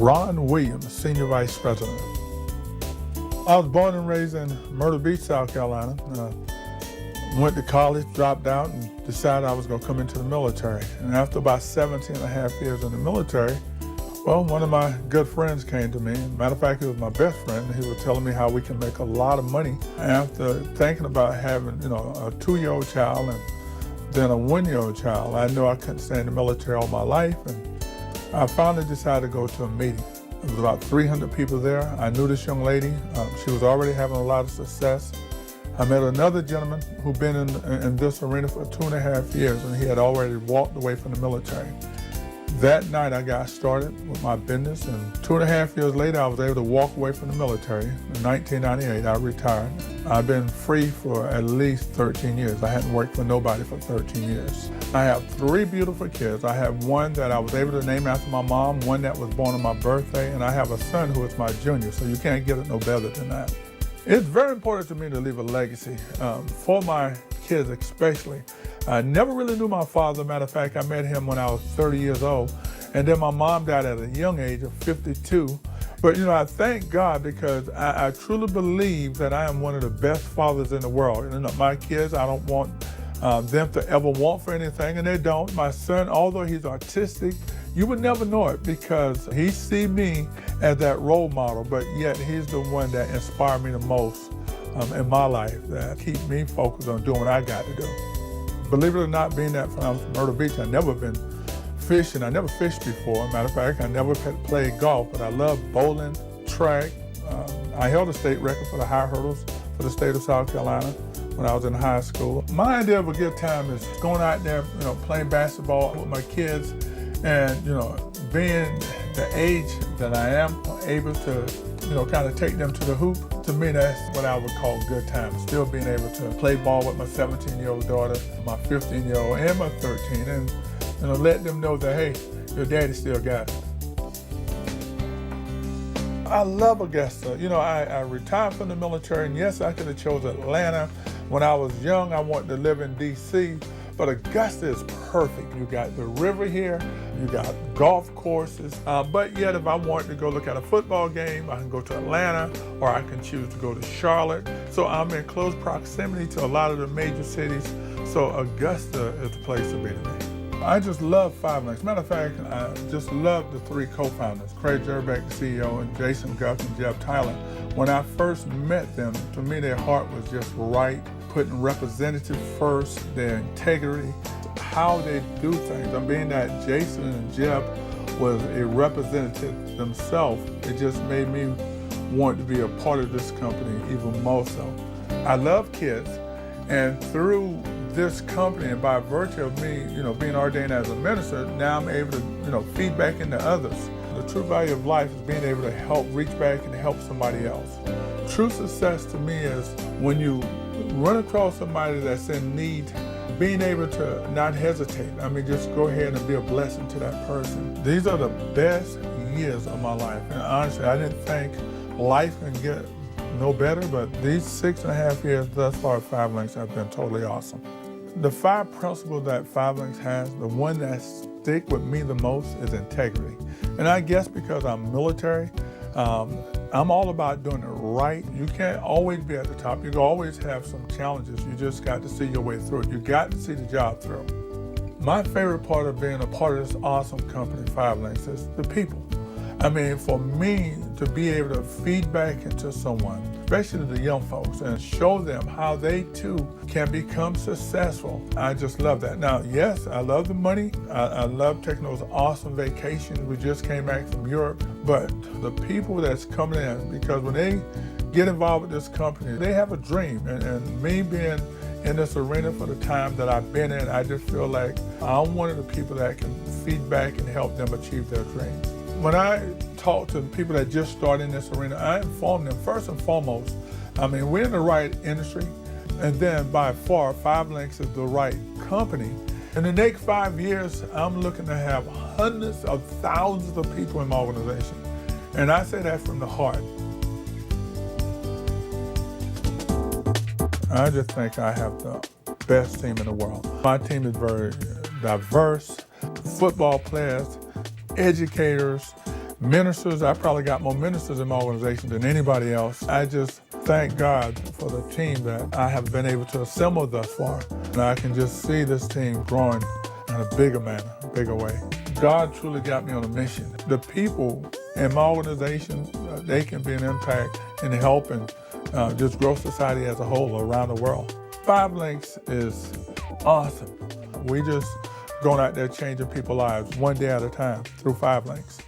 Ron Williams, Senior Vice President. I was born and raised in Myrtle Beach, South Carolina. Went to college, dropped out, and decided I was going to come into the military. And after about 17 and a half years in the military, well, one of my good friends came to me. Matter of fact, he was my best friend. He was telling me how we can make a lot of money. After thinking about having, a 2-year-old child and then a 1-year-old child, I knew I couldn't stay in the military all my life. And I finally decided to go to a meeting. There was about 300 people there. I knew this young lady. She was already having a lot of success. I met another gentleman who'd been in this arena for 2.5 years, and he had already walked away from the military. That night I got started with my business, and 2.5 years later I was able to walk away from the military. In 1998 I retired. I've been free for at least 13 years. I hadn't worked for nobody for 13 years. I have 3 beautiful kids. I have one that I was able to name after my mom, one that was born on my birthday, and I have a son who is my junior, so you can't get it no better than that. It's very important to me to leave a legacy, for my kids especially. I never really knew my father. Matter of fact, I met him when I was 30 years old. And then my mom died at a young age of 52. But I thank God because I truly believe that I am one of the best fathers in the world. And my kids, I don't want them to ever want for anything, and they don't. My son, although he's artistic, you would never know it because he sees me as that role model, but yet he's the one that inspired me the most in my life, that keep me focused on doing what I got to do. Believe it or not, being that when I was from Myrtle Beach, I've never been fishing. I never fished before. Matter of fact, I never played golf, but I love bowling, track. I held a state record for the high hurdles for the state of South Carolina when I was in high school. My idea of a good time is going out there, playing basketball with my kids, and being the age that I am, able to kind of take them to the hoop. To me, that's what I would call good time. Still being able to play ball with my 17-year-old daughter, my 15-year-old, and my 13, and let them know that, hey, your daddy still got it. I love Augusta. I retired from the military, and yes, I could have chosen Atlanta. When I was young, I wanted to live in D.C., but Augusta is perfect. You got the river here, you got golf courses, but yet if I wanted to go look at a football game, I can go to Atlanta, or I can choose to go to Charlotte. So I'm in close proximity to a lot of the major cities, so Augusta is the place to be to me. I just love Five Links. Matter of fact, I just love the 3 co-founders, Craig Jerbeck, the CEO, and Jason Guff and Jeff Tyler. When I first met them, to me their heart was just right, putting representative first, their integrity, how they do things. Being that Jason and Jeff was a representative themselves, it just made me want to be a part of this company even more so. I love kids, and through this company, and by virtue of me, being ordained as a minister, now I'm able to, feed back into others. The true value of life is being able to help reach back and help somebody else. True success to me is when you run across somebody that's in need, being able to not hesitate. Just go ahead and be a blessing to that person. These are the best years of my life. And honestly, I didn't think life can get no better, but these 6.5 years thus far at Five Links have been totally awesome. The 5 principles that Five Links has, the one that stick with me the most is integrity. And I guess because I'm military, I'm all about doing it right. You can't always be at the top. You can always have some challenges. You just got to see your way through it. You got to see the job through. My favorite part of being a part of this awesome company, Five Links, is the people. For me to be able to feed back into someone, especially the young folks, and show them how they too can become successful, I just love that. Now, yes, I love the money. I love taking those awesome vacations. We just came back from Europe, but the people that's coming in, because when they get involved with this company, they have a dream, and me being in this arena for the time that I've been in, I just feel like I'm one of the people that can feed back and help them achieve their dreams. When I talk to people that just start in this arena, I inform them first and foremost, we're in the right industry, and then by far, Five Links is the right company. In the next 5 years, I'm looking to have hundreds of thousands of people in my organization. And I say that from the heart. I just think I have the best team in the world. My team is very diverse, football players, educators, Ministers, I probably got more ministers in my organization than anybody else. I just thank God for the team that I have been able to assemble thus far. And I can just see this team growing in a bigger manner, a bigger way. God truly got me on a mission. The people in my organization, they can be an impact in helping just grow society as a whole around the world. 5 Links is awesome. We just going out there changing people's lives one day at a time through 5 Links.